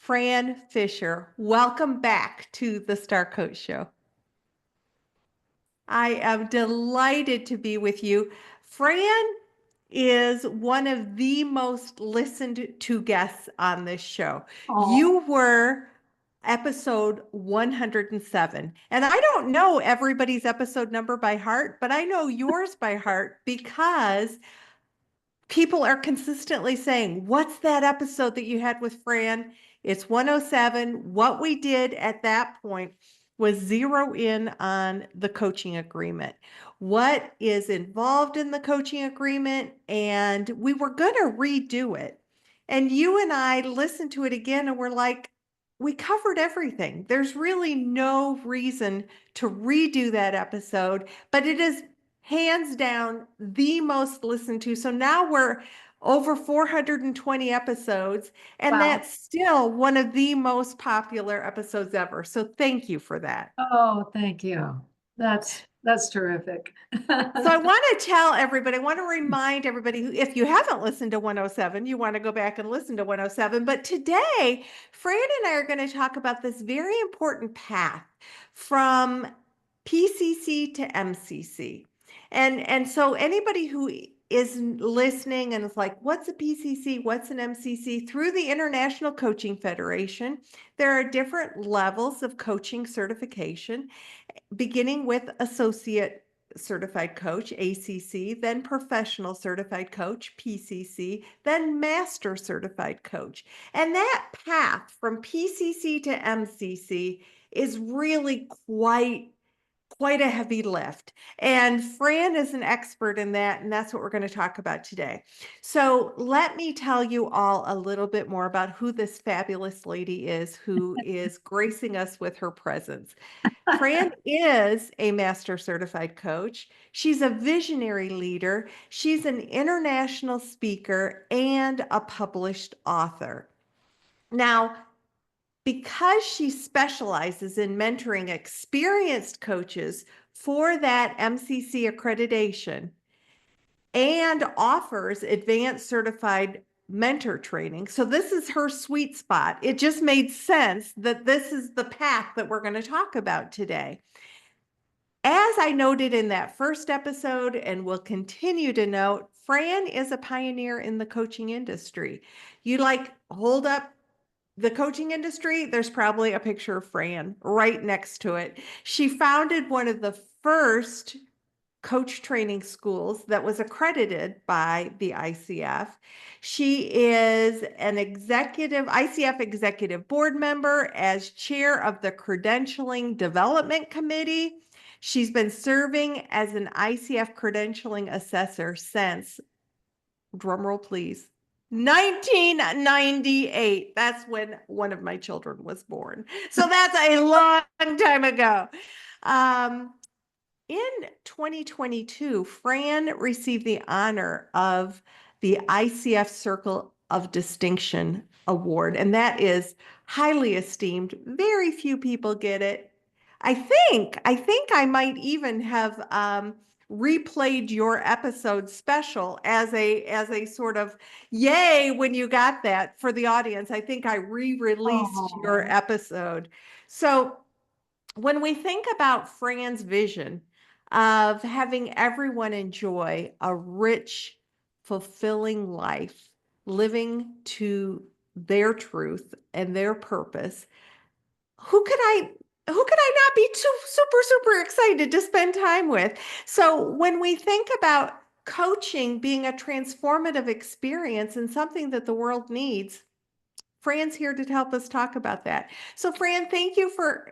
Fran Fisher. Welcome back to the Star Coach Show. I am delighted to be with you. Fran is one of the most listened to guests on this show. Oh, You were episode 107. And I don't know everybody's episode number by heart, but I know yours by heart because people are consistently saying, what's that episode that you had with Fran? It's 107. What we did at that point was zero in on the coaching agreement. What is involved in the coaching agreement? And we were going to redo it. And you and I listened to it again and we're like, we covered everything. There's really no reason to redo that episode, but it is hands down the most listened to. So now we're over 420 episodes, and wow. that's still one of the most popular episodes ever. So thank you for that. Oh, thank you. That's terrific. So I want to tell everybody, I want to remind everybody, if you haven't listened to 107, you want to go back and listen to 107. But today, Fran and I are going to talk about this very important path from PCC to MCC. And so anybody who is listening and is like, what's a PCC? What's an MCC? Through the International Coaching Federation, there are different levels of coaching certification, beginning with associate certified coach, ACC, then professional certified coach, PCC, then master certified coach. And that path from PCC to MCC is really quite a heavy lift. And Fran is an expert in that, and that's what we're going to talk about today. So let me tell you all a little bit more about who this fabulous lady is who is gracing us with her presence. Fran is a master certified coach. She's a visionary leader. She's an international speaker and a published author. Now, because she specializes in mentoring experienced coaches for that MCC accreditation and offers advanced certified mentor training. So this is her sweet spot. It just made sense that this is the path that we're going to talk about today. As I noted in that first episode, and will continue to note, Fran is a pioneer in the coaching industry. You like hold up the coaching industry, there's probably a picture of Fran right next to it. She founded one of the first coach training schools that was accredited by the ICF. She is an ICF executive board member as chair of the Credentialing Development Committee. She's been serving as an ICF credentialing assessor since, drumroll please, 1998. That's when one of my children was born. So that's a long time ago. In 2022, Fran received the honor of the ICF Circle of Distinction Award, and that is highly esteemed. Very few people get it. I think I might even have replayed your episode special as a sort of yay when you got that for the audience. I think I re-released your Oh, episode. So when we think about Fran's vision of having everyone enjoy a rich, fulfilling life, living to their truth and their purpose, who could I not be too super excited to spend time with? So when we think about coaching being a transformative experience and something that the world needs, Fran's here to help us talk about that. So Fran, thank you for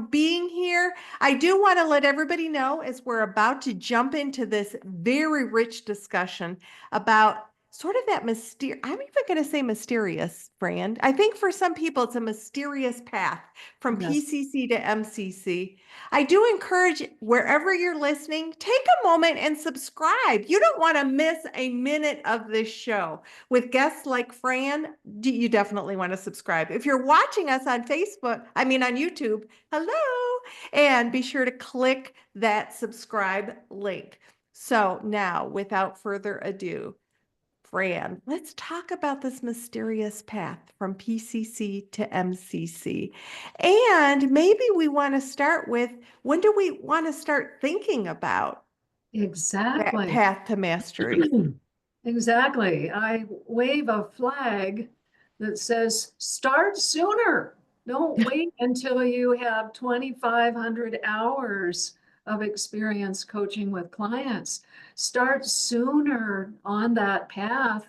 being here. I do want to let everybody know as we're about to jump into this very rich discussion about sort of that mysterious, I'm even going to say mysterious, Fran. I think for some people it's a mysterious path from yes. PCC to MCC. I do encourage wherever you're listening, take a moment and subscribe. You don't want to miss a minute of this show. With guests like Fran, you definitely want to subscribe. If you're watching us on Facebook, I mean on YouTube, hello, and be sure to click that subscribe link. So now, without further ado, Fran, let's talk about this mysterious path from PCC to MCC. And maybe we want to start with, when do we want to start thinking about that Exactly. path to mastery? Exactly. I wave a flag that says start sooner. Don't wait until you have 2,500 hours of experience coaching with clients. Start sooner on that path.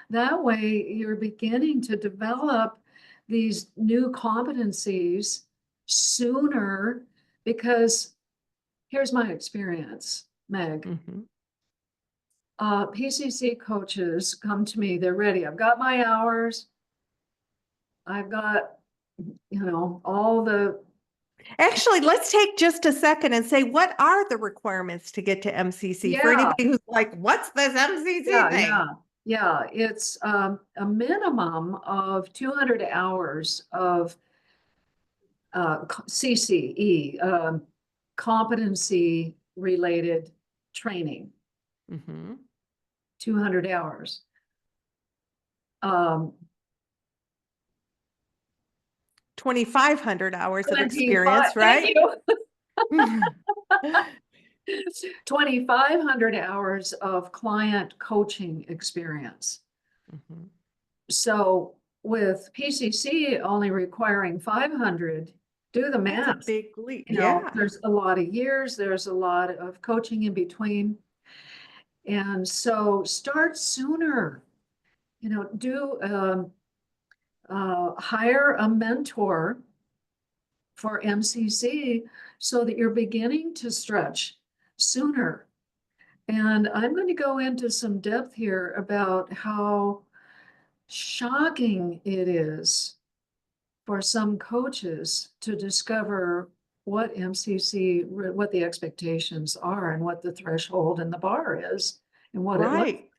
That way, you're beginning to develop these new competencies sooner because here's my experience, Meg. Mhm. PCC coaches come to me, they're ready. I've got my hours. I've got, all the, Actually, let's take just a second and say, what are the requirements to get to MCC for yeah, anybody who's like, what's this MCC yeah, thing? yeah, yeah. It's a minimum of 200 hours of CCE, competency related training, Mhm. 200 hours. Um, 2,500 hours of 25, experience, thank right? you. Mhm. 2,500 hours of client coaching experience. So with PCC only requiring 500, do the That's a math. big leap. Yeah. There's a lot of years, there's a lot of coaching in between. And so start sooner, do hire a mentor for MCC so that you're beginning to stretch sooner. And I'm going to go into some depth here about how shocking it is for some coaches to discover what MCC, what the expectations are and what the threshold and the bar is and what it looks Right.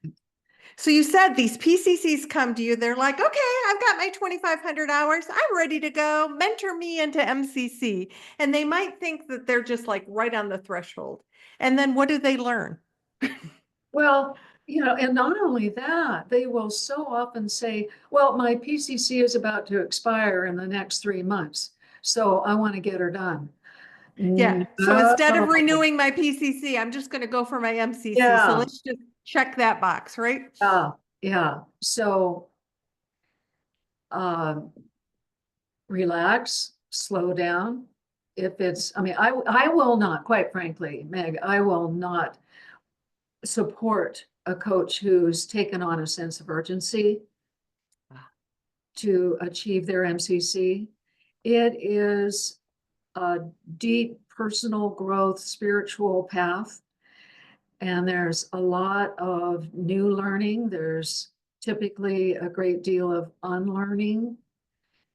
So you said these PCCs come to you, they're like, okay, I've got my 2,500 hours. I'm ready to go. Mentor me into MCC. And they might think that they're just like right on the threshold. And then what do they learn? well, and not only that, they will so often say, well, my PCC is about to expire in the next 3 months, so I want to get her done. Yeah. So instead of No. renewing my PCC, I'm just going to go for my MCC. So Yeah, let's just check that box, right? yeah, yeah. So um, relax, slow down. If it's, I mean, I will not, quite frankly, Meg, I will not support a coach who's taken on a sense of urgency to achieve their MCC. It is a deep personal growth, spiritual path. And there's a lot of new learning. There's typically a great deal of unlearning,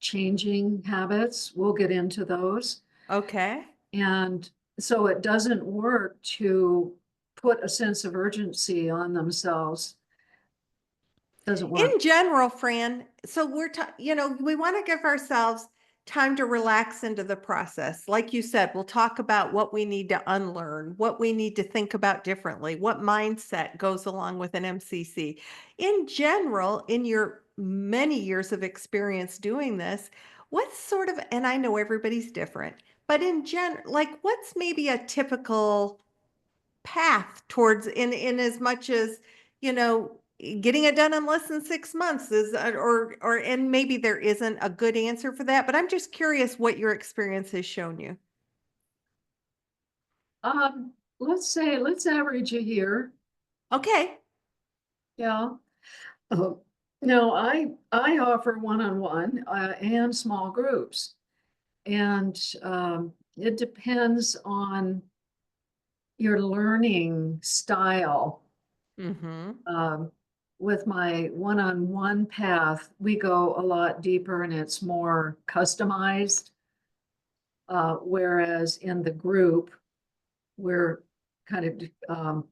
changing habits. We'll get into those. Okay. And so it doesn't work to put a sense of urgency on themselves. Doesn't work. In general, Fran, so we want to give ourselves time to relax into the process. Like you said, we'll talk about what we need to unlearn, what we need to think about differently, what mindset goes along with an MCC. In general, in your many years of experience doing this, what's sort of, and I know everybody's different, but in general, like what's maybe a typical path towards in as much as getting it done in less than 6 months is or and maybe there isn't a good answer for that, but I'm just curious what your experience has shown you. Let's average a year. Okay. Yeah. Uh, no, I offer one-on-one and small groups. And it depends on your learning style. Mm-hmm. Um, with my one-on-one path, we go a lot deeper and it's more customized. Whereas in the group, we're kind of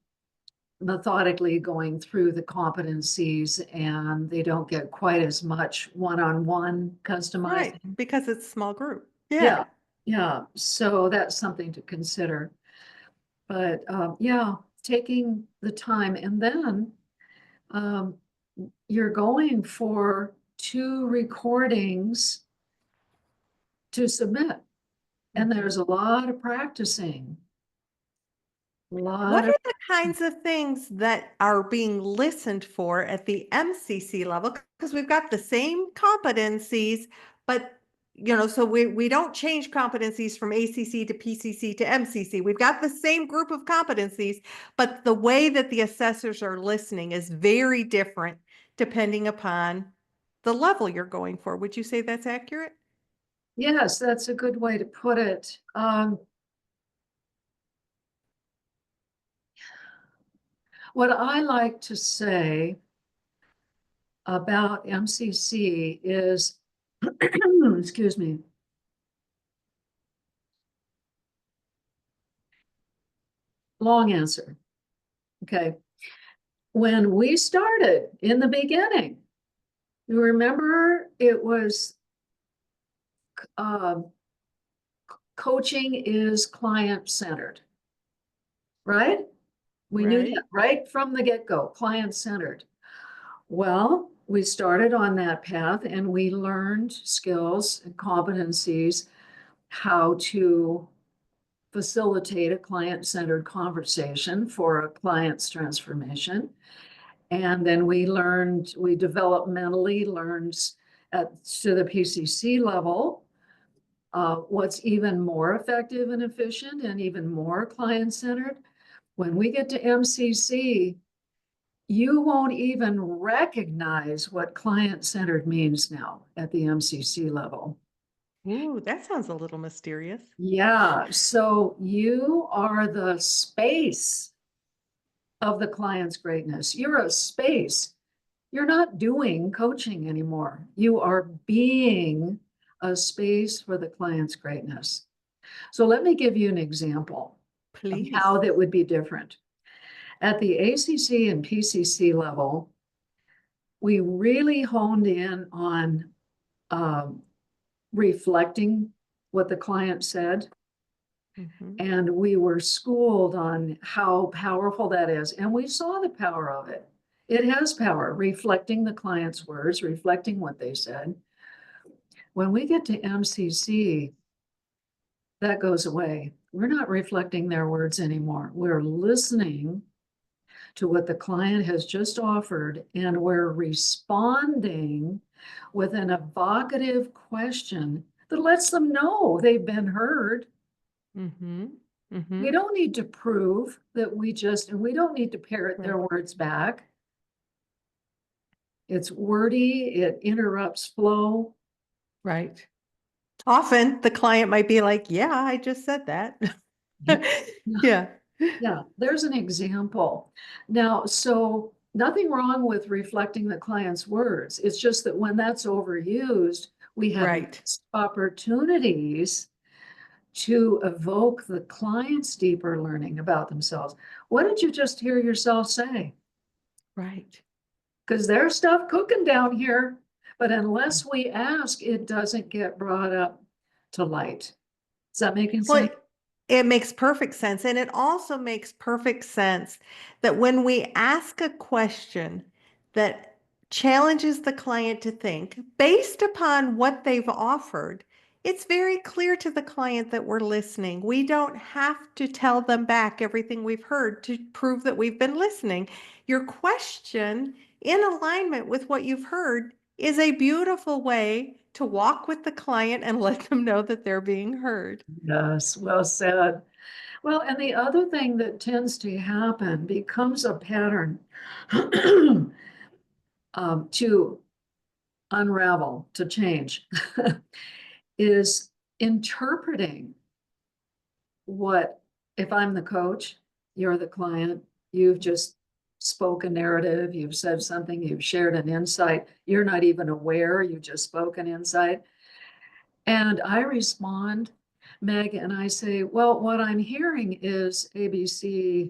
methodically going through the competencies and they don't get quite as much one-on-one Right, customizing. because it's small group. Yeah, Yeah. yeah. So that's something to consider. But yeah, taking the time and then you're going for 2 recordings to submit. And there's a lot of practicing. What are the kinds of things that are being listened for at the MCC level? Because we've got the same competencies, but so we don't change competencies from ACC to PCC to MCC. We've got the same group of competencies, but the way that the assessors are listening is very different depending upon the level you're going for. Would you say that's accurate? Yes, that's a good way to put it. What I like to say about MCC is, excuse me, long answer. Okay. When we started in the beginning, you remember it was coaching is client-centered, right? We knew that right from the get-go, client-centered. Well, we started on that path and we learned skills and competencies, how to facilitate a client-centered conversation for a client's transformation. And then we developmentally learned to the PCC level, what's even more effective and efficient and even more client-centered. When we get to MCC, you won't even recognize what client-centered means now at the MCC level. Ooh, that sounds a little mysterious. Yeah, so you are the space of the client's greatness. You're a space. You're not doing coaching anymore. You are being a space for the client's greatness. So let me give you an example of Please. how that would be different. At the ACC and PCC level, we really honed in on reflecting what the client said. And we were schooled on how powerful that is. And we saw the power of it. It has power, reflecting the client's words, reflecting what they said. When we get to MCC, that goes away. We're not reflecting their words anymore. We're listening to what the client has just offered, and we're responding with an evocative question that lets them know they've been heard. We don't need to prove that we don't need to parrot their words back. It's wordy, it interrupts flow. Right. Often the client might be like, yeah, I just said that. Yeah. Yeah, there's an example. Now, so nothing wrong with reflecting the client's words. It's just that when that's overused, we have opportunities to evoke the client's deeper learning about themselves. What did you just hear yourself say? Right. Because there's stuff cooking down here, but unless we ask, it doesn't get brought up to light. Is that making sense? It makes perfect sense. And it also makes perfect sense that when we ask a question that challenges the client to think based upon what they've offered, it's very clear to the client that we're listening. We don't have to tell them back everything we've heard to prove that we've been listening. Your question, in alignment with what you've heard, is a beautiful way to walk with the client and let them know that they're being heard. Yes, well said. Well, and the other thing that tends to happen becomes a pattern to unravel, to change, is interpreting what, if I'm the coach, you're the client, you've just spoke a narrative, you've said something, you've shared an insight, you're not even aware, you just spoke an insight. And I respond, Meg, and I say, well, what I'm hearing is ABC,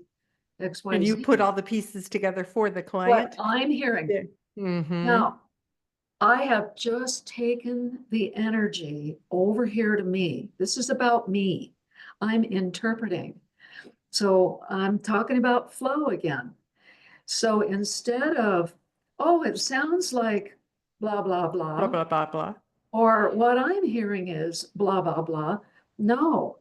XYZ. And you put all the pieces together for the client? What I'm hearing. Now, I have just taken the energy over here to me. This is about me. I'm interpreting. So I'm talking about flow again. So instead of, oh, it sounds like blah, blah, Blah, blah. blah, blah, blah. Or what I'm hearing is blah, blah, blah. No.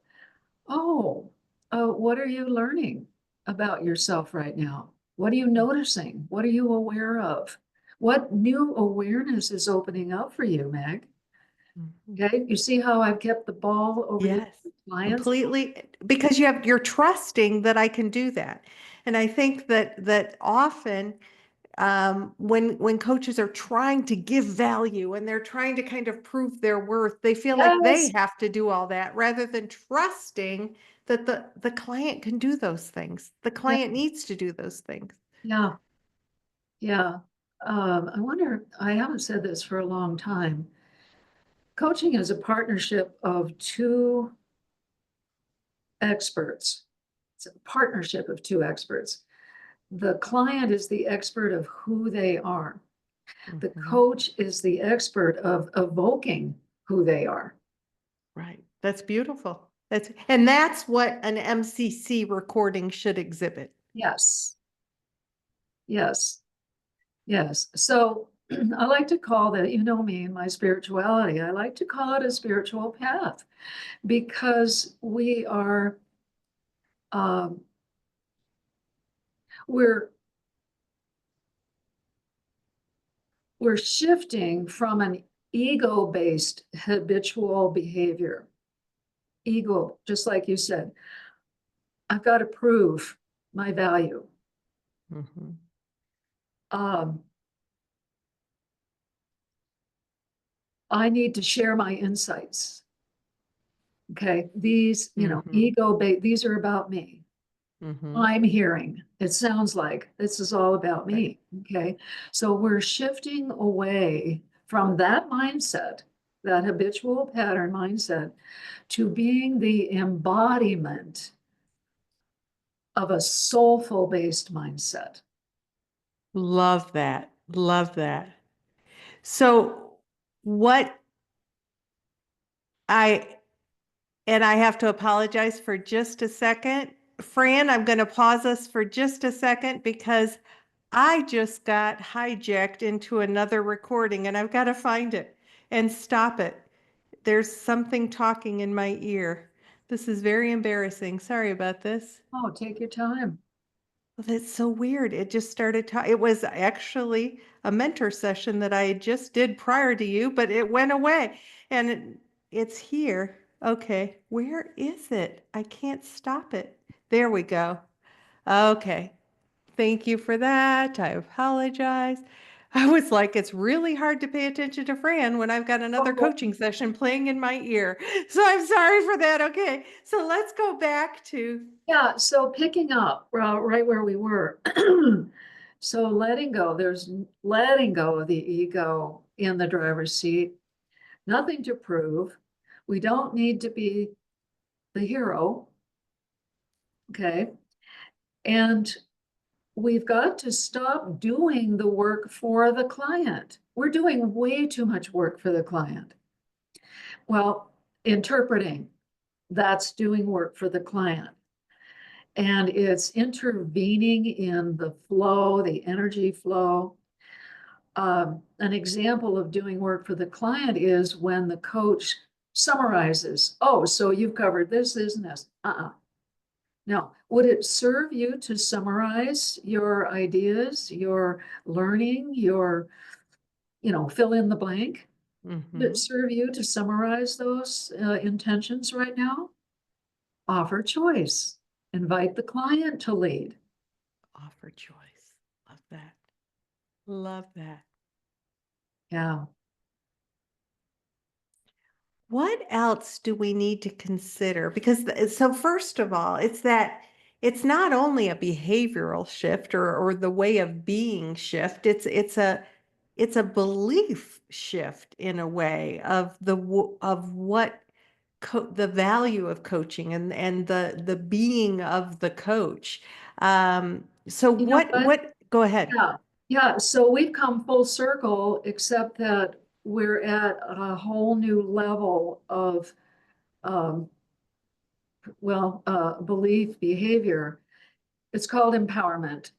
Oh, what are you learning about yourself right now? What are you noticing? What are you aware of? What new awareness is opening up for you, Meg? Mhm. Okay, you see how I've kept the ball over here Yes, with clients? completely. Because you're trusting that I can do that. And I think that often when coaches are trying to give value and they're trying to kind of prove their worth, they feel like they Yes. have to do all that rather than trusting that the client can do those things. The Yeah, client needs to do those things. yeah, yeah. I wonder, I haven't said this for a long time. Coaching is a partnership of two experts. It's a partnership of two experts. The client is the expert of who they are. The Mhm. coach is the expert of evoking who they are. Right. That's beautiful. And that's what an MCC recording should exhibit. Yes, yes, yes. So I like to call that, you know me and my spirituality, I like to call it a spiritual path because we are, um, we're, we're shifting from an ego-based habitual behavior. Ego, just like you said, I've got to prove my value. Mhm. Um, I need to share my insights. Okay, these, Mhm. ego based, these are about me. Mhm. I'm hearing, it sounds like this is all about Right. me. Okay, so we're shifting away from that mindset, that habitual pattern mindset, to being the embodiment of a soulful based mindset. Love that. Love that. So what I and I have to apologize for just a second. Fran, I'm going to pause us for just a second because I just got hijacked into another recording and I've got to find it and stop it. There's something talking in my ear. This is very embarrassing. Sorry about this. Oh, take your time. Well, that's so weird. It just started it was actually a mentor session that I just did prior to you, but it went away and it's here. Okay, where is it? I can't stop it. There we go. Okay. Thank you for that. I apologize. I was like, it's really hard to pay attention to Fran when I've got another Oh, coaching session playing in my ear. So I'm sorry for that. Okay. So let's go back to, yeah, so picking up right where we were. So letting go, there's letting go of the ego in the driver's seat, nothing to prove. We don't need to be the hero, okay? And we've got to stop doing the work for the client. We're doing way too much work for the client. Well, interpreting, that's doing work for the client. And it's intervening in the flow, the energy flow. An example of doing work for the client is when the coach summarizes, oh, so you've covered this, and this. No. Would it serve you to summarize your ideas, your learning, your, fill in the blank? Would it mhm, serve you to summarize those intentions right now? Offer choice. Invite the client to lead. offer choice. Love that. Love that. Yeah. What else do we need to consider? Because so first of all, it's that it's not only a behavioral shift or the way of being shift, it's a belief shift in a way of of what the value of coaching and the being of the coach. So You know what? what go ahead. Yeah. Yeah. So we've come full circle, except that we're at a whole new level of, um, belief, behavior. It's called empowerment.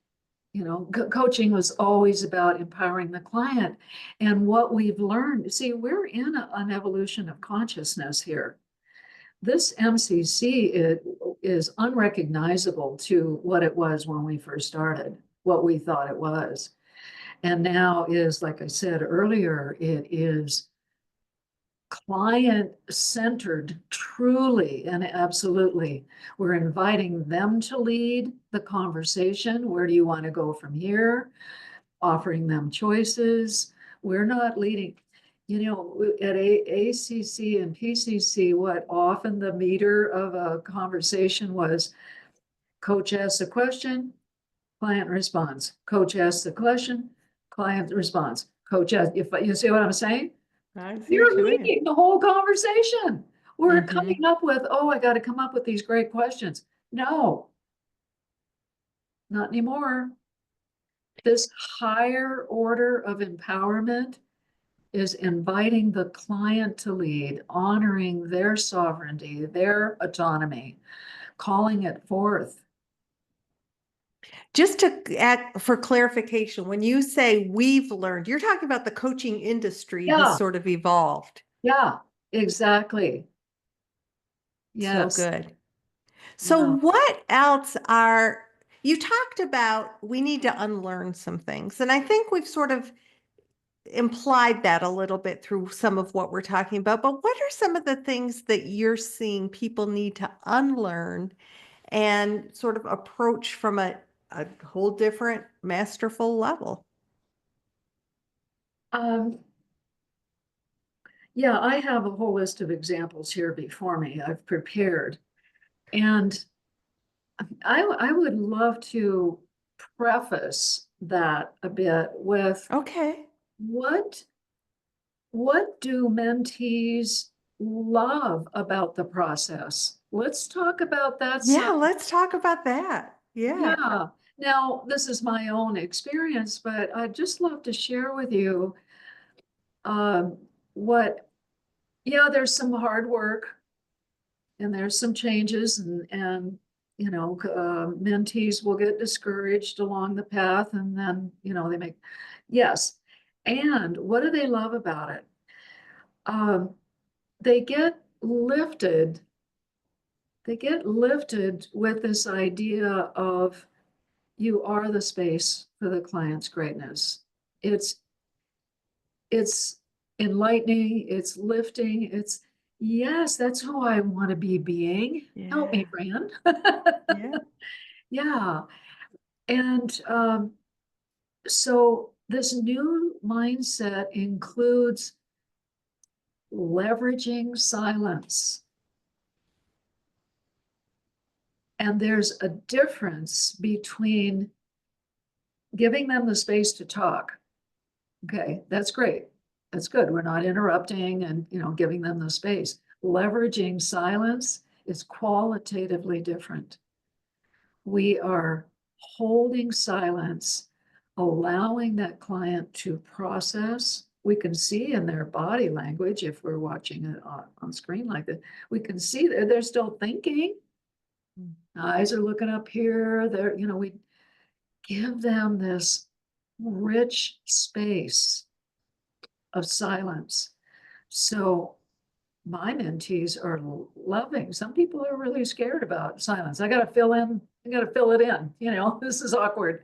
Coaching was always about empowering the client. And what we've learned, see, we're in an evolution of consciousness here. This MCC is unrecognizable to what it was when we first started, what we thought it was. And now is, like I said earlier, it is client-centered, truly and absolutely. We're inviting them to lead the conversation. Where do you want to go from here? Offering them choices. We're not leading. At ACC and PCC, what often the meter of a conversation was, coach asks a question, client responds. Coach asks the question, client responds. Coach asks, if you see what I'm saying? I see what You're you mean. leading the whole conversation. We're Mhm. coming up with, oh, I got to come up with these great questions. No, not anymore. This higher order of empowerment is inviting the client to lead, honoring their sovereignty, their autonomy, calling it forth. Just to add for clarification, when you say we've learned, you're talking about the coaching industry has Yeah, sort of evolved. yeah, exactly. So Yes. good. So Yeah. what else are you talked about we need to unlearn some things. And I think we've sort of implied that a little bit through some of what we're talking about. But what are some of the things that you're seeing people need to unlearn and sort of approach from a whole different masterful level? Um, yeah, I have a whole list of examples here before me. I've prepared. And I would love to preface that a bit with Okay. what what do mentees love about the process? Let's talk about that Yeah, side. let's talk about that. Yeah. Yeah. Now, this is my own experience, but I'd just love to share with you um, what, yeah, there's some hard work and there's some changes and mentees will get discouraged along the path and then, they make, yes. And what do they love about it? Um, they get lifted, they get lifted with this idea of you are the space for the client's greatness. It's it's enlightening, it's lifting, it's yes, that's who I want to be being. Help Yeah. me, Fran. Yeah. Yeah. And so this new mindset includes leveraging silence. And there's a difference between giving them the space to talk. Okay, that's great. That's good. We're not interrupting and, giving them the space. Leveraging silence is qualitatively different. We are holding silence, allowing that client to process. We can see in their body language, if we're watching it on screen like that, we can see they're still thinking. Eyes are looking up here. We give them this rich space of silence. So my mentees are loving. Some people are really scared about silence. I got to fill it in. This is awkward.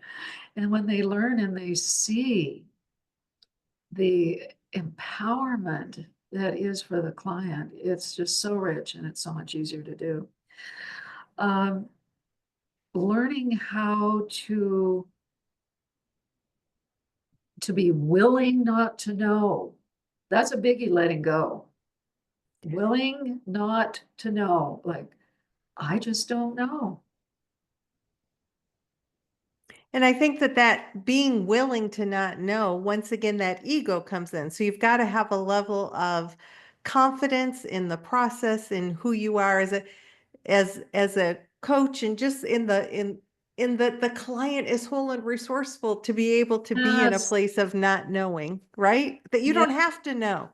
And when they learn and they see the empowerment that is for the client, it's just so rich and it's so much easier to do. Learning how to be willing not to know. That's a biggie, letting go. Willing not to know, like, I just don't know. And I think that being willing to not know, once again, that ego comes in. So you've got to have a level of confidence in the process, in who you are as a coach, and just in that the client is whole and resourceful to be able to be in a Yes, place of not knowing, right? That you yeah, don't have to know.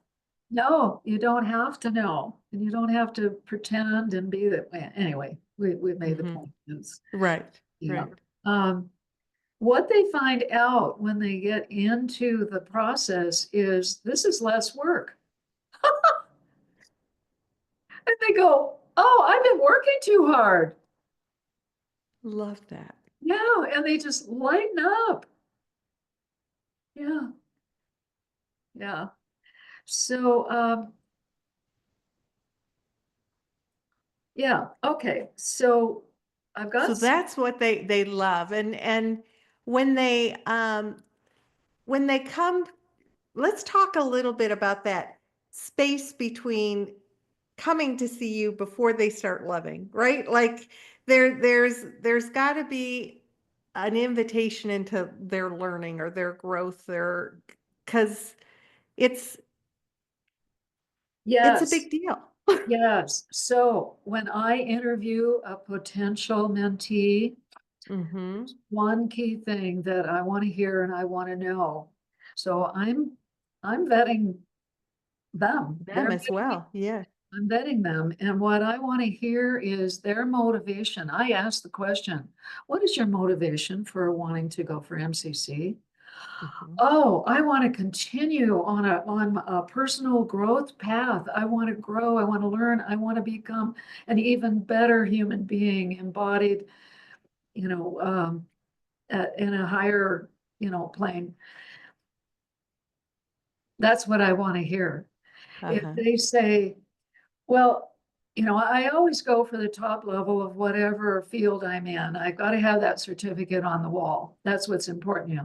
no, you don't have to know, and you don't have to pretend and be that way. Anyway, we made the Mhm. point. It's, Right, yeah. right. Um, what they find out when they get into the process is this is less work. And they go, oh, I've been working too hard. Love that. Yeah, and they just lighten up. Yeah, yeah. So, yeah, okay. So I've So got, that's what they love. And when they come, let's talk a little bit about that space between coming to see you before they start loving, right? Like there's got to be an invitation into their learning or their growth, their because it's it's a yes, big deal. yes. So when I interview a potential mentee, Mm-hmm. one key thing that I want to hear and I want to know. So I'm vetting them. Them as well. Yeah. I'm vetting them. And what I want to hear is their motivation. I ask the question, what is your motivation for wanting to go for MCC? Mm-hmm. Oh, I want to continue on a personal growth path. I want to grow. I want to learn. I want to become an even better human being, embodied, you know, in a higher, plane. That's what I want to hear. If Uh-huh. they say, well, I always go for the top level of whatever field I'm in. I've got to have that certificate on the wall. That's what's important.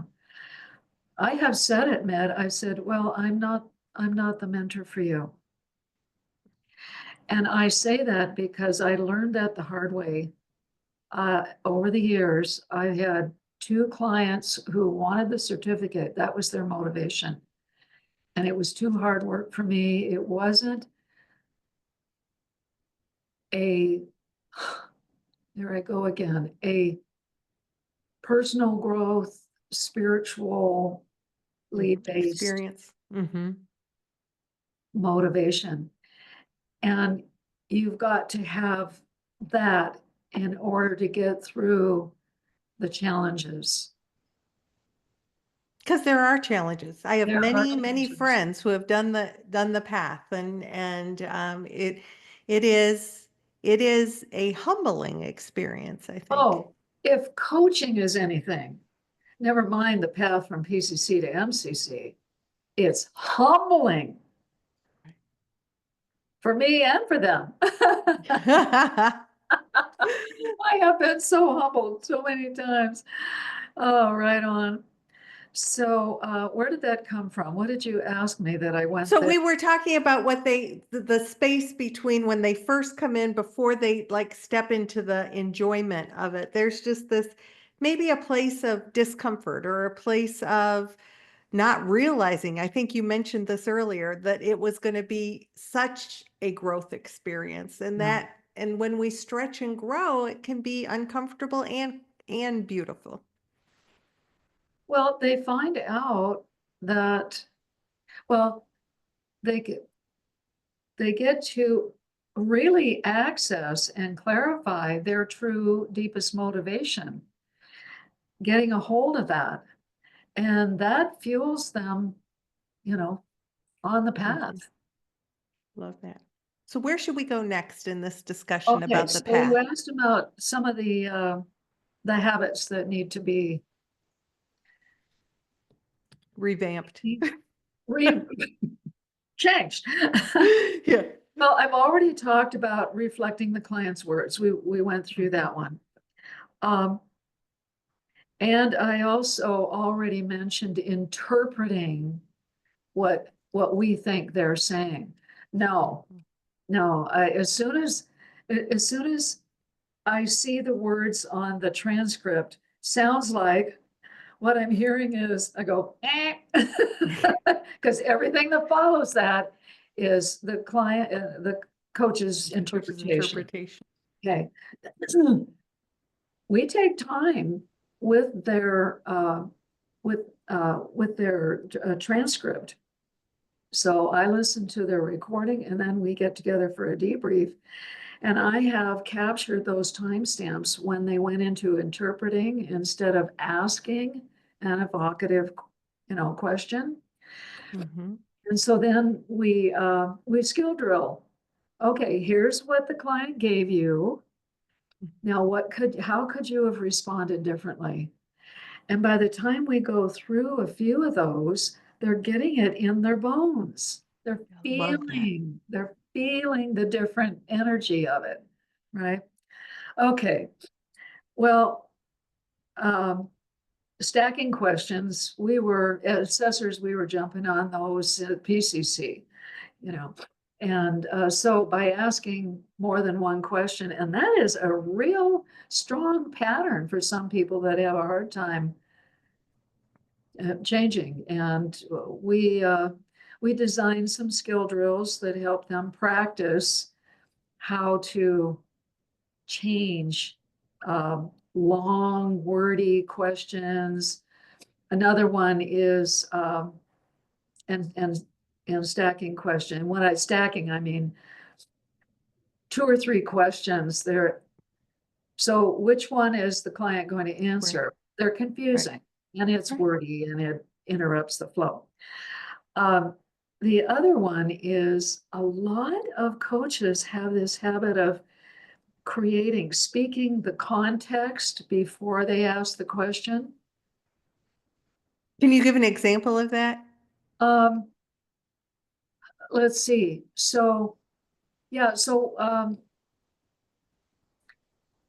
I have said it, Med. I said, well, I'm not the mentor for you. And I say that because I learned that the hard way. Over the years, I had two clients who wanted the certificate. That was their motivation. And it was too hard work for me. It wasn't a, there I go again, a personal growth, spiritually based Experience. Mm-hmm. motivation. And you've got to have that in order to get through the challenges. Because there are challenges. I have There are many challenges. friends who have done the path, and it is a humbling experience, I think. Oh, if coaching is anything, never mind the path from PCC to MCC, it's humbling for me and for them. I have been so humbled so many times. Oh, right on. So, where did that come from? What did you ask me that I went So there? we were talking about what the space between when they first come in before they like step into the enjoyment of it. There's just this maybe a place of discomfort or a place of not realizing. I think you mentioned this earlier that it was going to be such a growth experience Yeah. and when we stretch and grow, it can be uncomfortable and beautiful. Well, they find out that, well, they get they get to really access and clarify their true deepest motivation, getting a hold of that. And that fuels them, you know, on the Mhm. path. Love that. So where should we go next in this discussion Okay, about the so you path? asked about some of the habits that need to be Revamped. re changed. Yeah. Well, I've already talked about reflecting the client's words. We went through Mhm. that one. Um, and I also already mentioned interpreting what we think they're saying. No, Mhm. no, as soon as I see the words on the transcript, sounds like what I'm hearing is I go, eh. Because everything that follows that is the client, the coach's The coach's interpretation. interpretation. Okay. We take time with their transcript. So I listen to their recording and then we get together for a debrief. And I have captured those timestamps when they went into interpreting instead of asking an evocative, question. Mm-hmm. And so then we skill drill. Okay, here's what the client gave you. Now, how could you have responded differently? And by the time we go through a few of those, they're getting it in their bones. Love that. They're feeling the different energy of it, right? Okay, well, um, stacking questions, assessors, we were jumping on those at PCC, you know. And so by asking more than one question, and that is a real strong pattern for some people that have a hard time changing. And we designed some skill drills that help them practice how to change long, wordy questions. Another one is and and and stacking question. When I stacking, I mean two or three questions there. So which one is the client going to Right, answer? They're right, confusing and it's right. wordy and it interrupts the flow. Um, the other one is a lot of coaches have this habit of speaking the context before they ask the question. Can you give an example of that? Um, let's see. So, yeah, so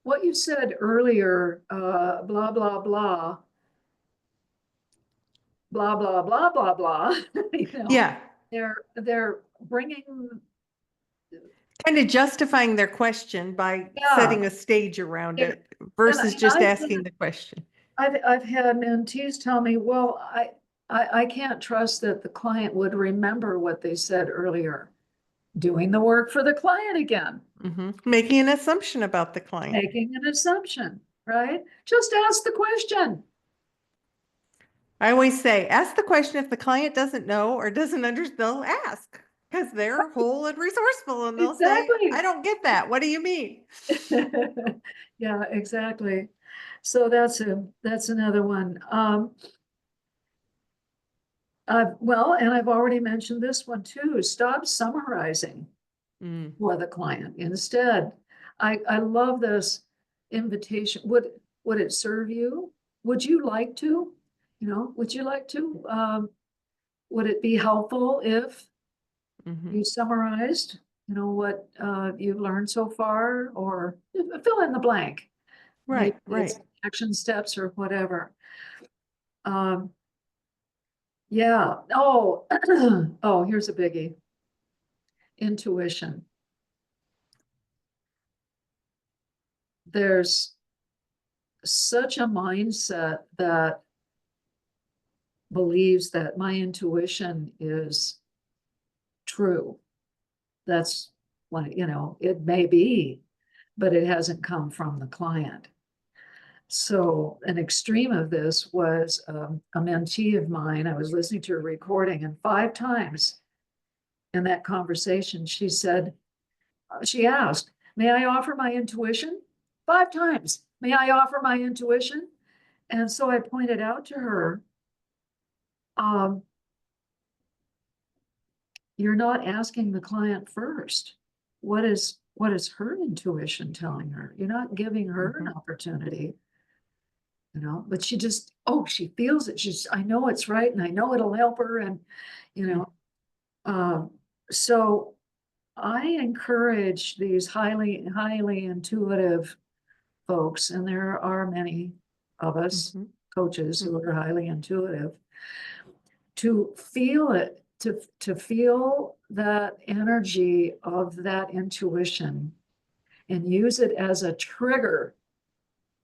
what you said earlier, blah, blah, blah, blah, blah, blah, blah, blah, Yeah, they're bringing, kind of justifying their question by yeah, setting a stage around they're, it versus and just asking the question. I've had mentees tell me, well, I can't trust that the client would remember what they said earlier. Doing the work for the client again, Making an assumption about the client. making an assumption, right? Just ask the question. I always say, ask the question if the client doesn't know or doesn't understand, they'll ask because they're whole and resourceful and they'll say, I Exactly. don't get that. What do you mean? Yeah, exactly. So that's another one. Well, and I've already mentioned this one too. Stop summarizing Mm, for the client. Instead, I love this invitation. Would it serve you? Would you like to? Would you like to? Would it be helpful if hmm you summarized, what you've learned so far, or fill in the blank? Maybe Right, right. it's action steps or whatever. Um, yeah. Oh, oh, here's a biggie. Intuition. There's such a mindset that believes that my intuition is true. That's what, it may be, but it hasn't come from the client. So an extreme of this was a mentee of mine. I was listening to a recording, and 5 times in that conversation, she asked, may I offer my intuition? 5 times, may I offer my intuition? And so I pointed out to her, um, you're not asking the client first. What is her intuition telling her? You're not giving her an hmm opportunity, but she feels it. I know it's right and I know it'll help her. And, you know, um, so I encourage these highly, highly intuitive folks, and there are many of us hmm coaches who hmm are highly intuitive, to feel it, to feel that energy of that intuition and use it as a trigger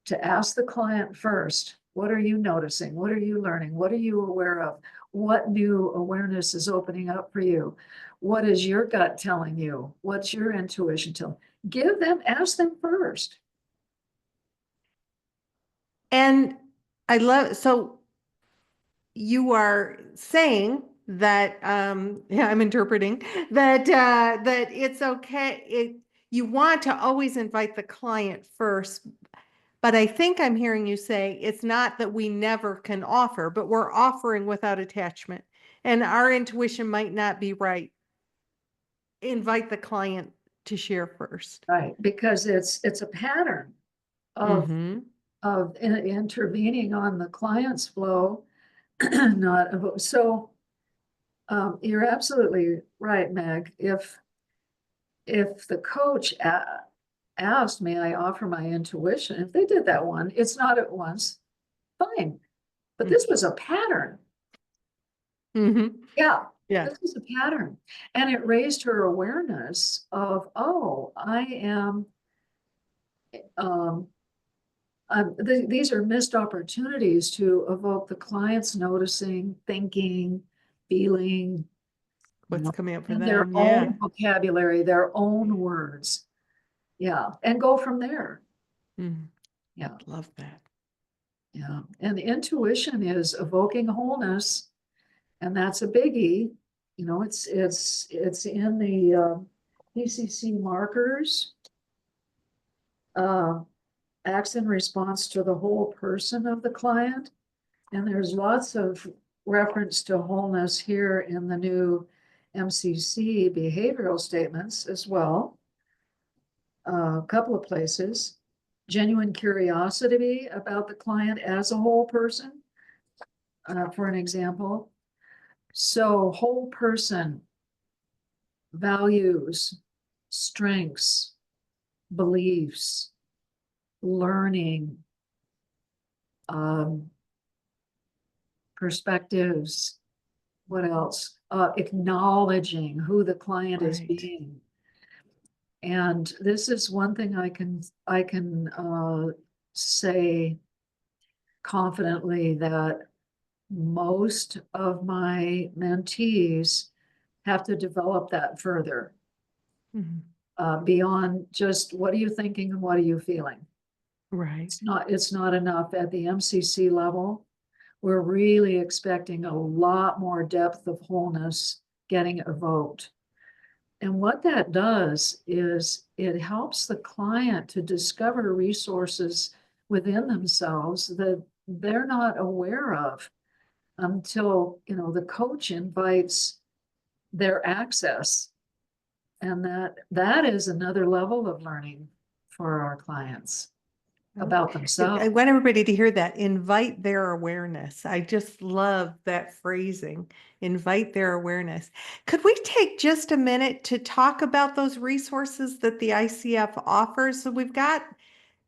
to ask the client first, what are you noticing? What are you learning? What are you aware of? What new awareness is opening up for you? What is your gut telling you? What's your intuition telling? Ask them first. And I love, so you are saying that, yeah, I'm interpreting that, that it's okay. you want to always invite the client first. But I think I'm hearing you say it's not that we never can offer, but we're offering without attachment. And our intuition might not be right. Invite the client to share first. Right, because it's a pattern of Mm-hmm. intervening on the client's flow, not so. You're absolutely right, Meg. If the coach asked, may I offer my intuition? If they did that one, it's not at once, fine. But this was a pattern. Mm-hmm. Yeah, Yeah. this was a pattern. And it raised her awareness of, oh, I am, um, these are missed opportunities to evoke the client's noticing, thinking, feeling, What's coming up for in their them? Yeah. own vocabulary, their own words. Yeah, and go from there. Mm, Yeah, love that. yeah. And intuition is evoking wholeness, and that's a biggie. You know, it's in the PCC markers. Acts in response to the whole person of the client. And there's lots of reference to wholeness here in the new MCC behavioral statements as well. A couple of places. Genuine curiosity about the client as a whole person, for an example. So whole person, values, strengths, beliefs, learning, um, perspectives, what else? Acknowledging who the client is Right. being. And this is one thing I can say confidently that most of my mentees have to develop that further, Mhm. beyond just what are you thinking and what are you feeling. Right. It's not enough at the MCC level. We're really expecting a lot more depth of wholeness getting evoked. And what that does is it helps the client to discover resources within themselves that they're not aware of until, you know, the coach invites their access. And that is another level of learning for our clients about I themselves. want everybody to hear that. Invite their awareness. I just love that phrasing. Invite their awareness. Could we take just a minute to talk about those resources that the ICF offers? So we've got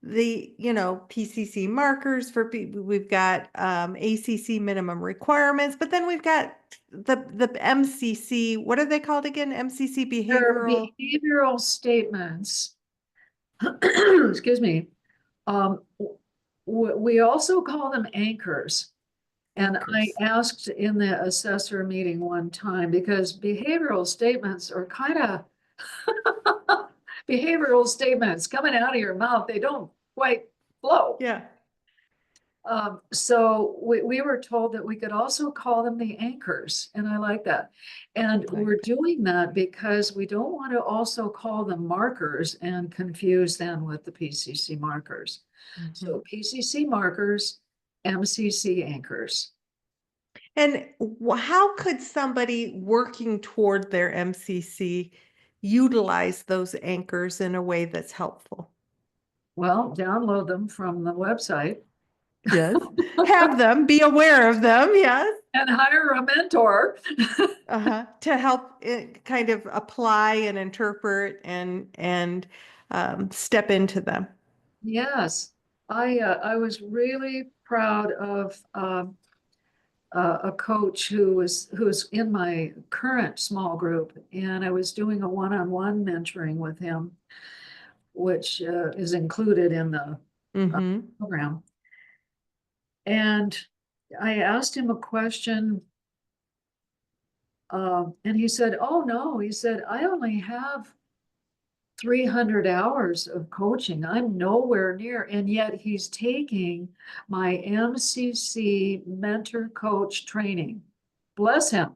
the, PCC markers for people, we've got ACC minimum requirements, but then we've got the MCC, what are they called again? MCC There are behavioral. behavioral statements, excuse me. We also call them anchors. And I Anchors. asked in the assessor meeting one time, because behavioral statements are kind of behavioral statements coming out of your mouth. They don't quite flow. Yeah. So we were told that we could also call them the anchors, and I like that. And Like we're that. doing that because we don't want to also call them markers and confuse them with the PCC markers. Mhm. So PCC markers, MCC anchors. And how could somebody working toward their MCC utilize those anchors in a way that's helpful? Well, download them from the website Yes. Have them, be aware of them, yes. and hire a mentor. To help it kind of apply and interpret and step into them. Yes, I was really proud of a coach who's in my current small group, and I was doing a one-on-one mentoring with him, which is included in the Mm-hmm. program. And I asked him a question, and he said, "Oh no," he said, "I only have 300 hours of coaching. I'm nowhere near." And yet he's taking my MCC mentor coach training. Bless him.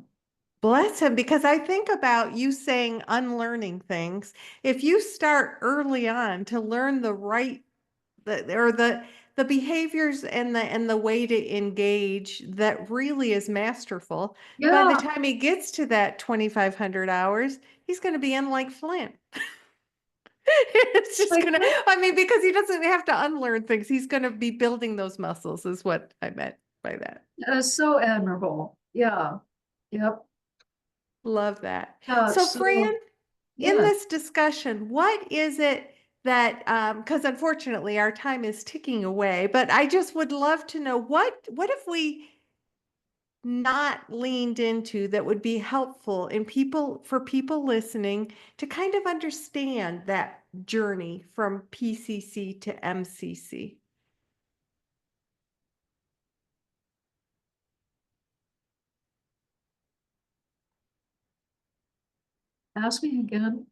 Bless him, because I think about you saying unlearning things. If you start early on to learn the right the behaviors and the way to engage that really is masterful, by the Yeah, time he gets to that 2,500 hours, he's going to be in like Flint. It's just like gonna, I mean, because he doesn't have to unlearn things. He's going to be building those muscles, is what I meant by that. so admirable. Yeah. Yep. Love that. Gosh, So, Fran, so in yeah, this discussion, what is it that, because unfortunately our time is ticking away, but I just would love to know what if we not leaned into that would be helpful in people for people listening to kind of understand that journey from PCC to MCC? ask me again.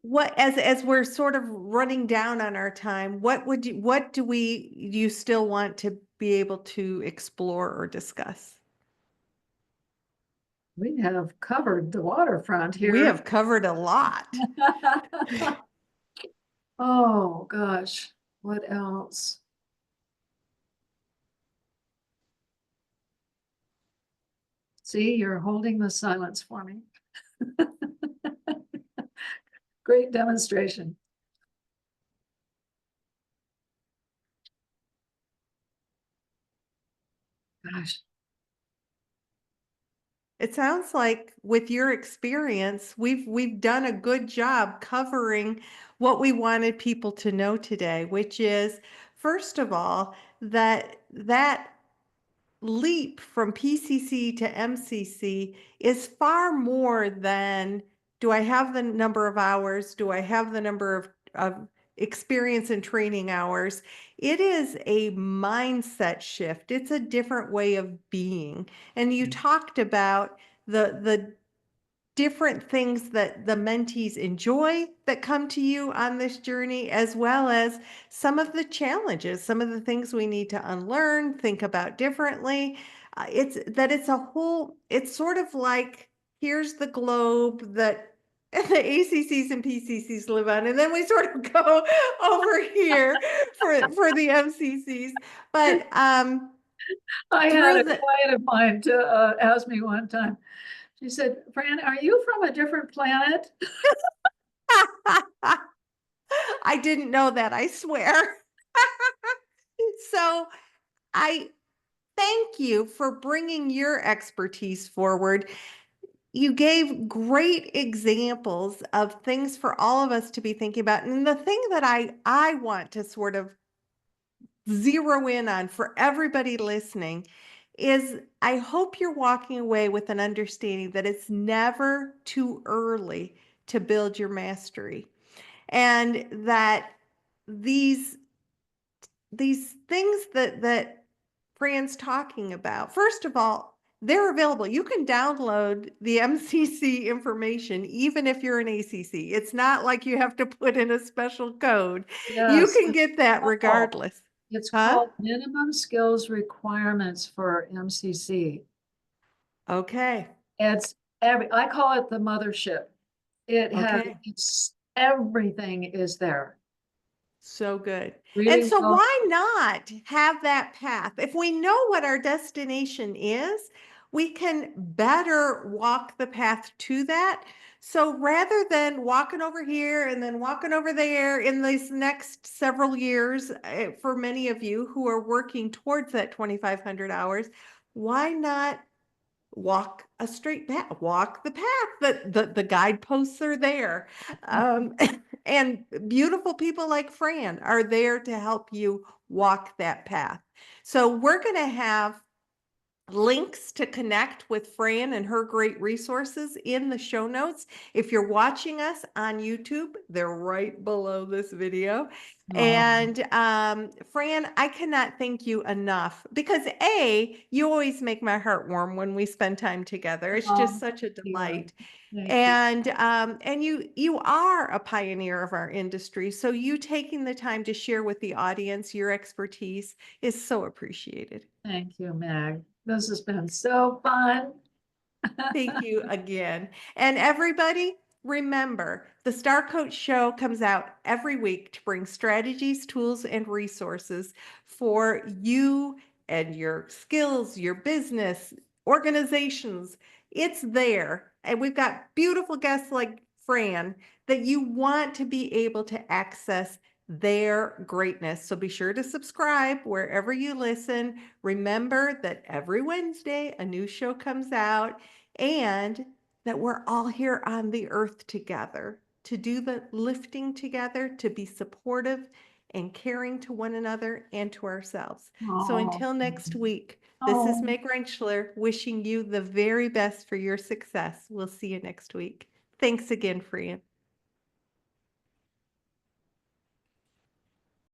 What, as we're sort of running down on our time, what do you still want to be able to explore or discuss? We have covered the waterfront We here. have covered a lot. Oh gosh, what else? See, you're holding the silence for me. Great demonstration. Gosh, It sounds like with your experience, we've done a good job covering what we wanted people to know today, which is, first of all, that leap from PCC to MCC is far more than, do I have the number of hours? Do I have the number of experience and training hours? It is a mindset shift. It's a different way of being. And you talked about the different things that the mentees enjoy that come to you on this journey, as well as some of the challenges, some of the things we need to unlearn, think about differently. It's a whole, it's sort of like, here's the globe that the ACCs and PCCs live on, and then we sort of go over here for the MCCs. But I had through a the client of mine to ask me one time. She said, "Fran, are you from a different planet?" I didn't know that, I swear. So I thank you for bringing your expertise forward. You gave great examples of things for all of us to be thinking about. And the thing that I want to sort of zero in on for everybody listening is, I hope you're walking away with an understanding that it's never too early to build your mastery, and that these these things that Fran's talking about, first of all, they're available. You can download the MCC information even if you're an ACC. It's not like you have to put in a special code. You Yes, can get that called, regardless. it's Huh? called minimum skills requirements for MCC. Okay. I call it the mothership. It has, Okay. it's, everything is there. So good. And Really so well. why not have that path? If we know what our destination is, we can better walk the path to that. So rather than walking over here and then walking over there in these next several years, for many of you who are working towards that 2,500 hours, why not walk a straight path, walk the path that the guideposts are there. And beautiful people like Fran are there to help you walk that path. So we're going to have links to connect with Fran and her great resources in the show notes. If you're watching us on YouTube, they're right below this video. Oh, And Fran, I cannot thank you enough, because you always make my heart warm when we spend time together. It's just oh, such a yeah. delight. Thank you. And you are a pioneer of our industry. So you taking the time to share with the audience your expertise is so appreciated. Thank you, Meg. This has been so fun. Thank you again. And everybody, remember, the Star Coach Show comes out every week to bring strategies, tools, and resources for you and your skills, your business, organizations. It's there. And we've got beautiful guests like Fran that you want to be able to access their greatness. So be sure to subscribe wherever you listen. Remember that every Wednesday a new show comes out, and that we're all here on the earth together to do the lifting together, to be supportive and caring to one another and to ourselves. So Oh, until next week, this is oh. Meg Reinschler wishing you the very best for your success. We'll see you next week. Thanks again, Fran.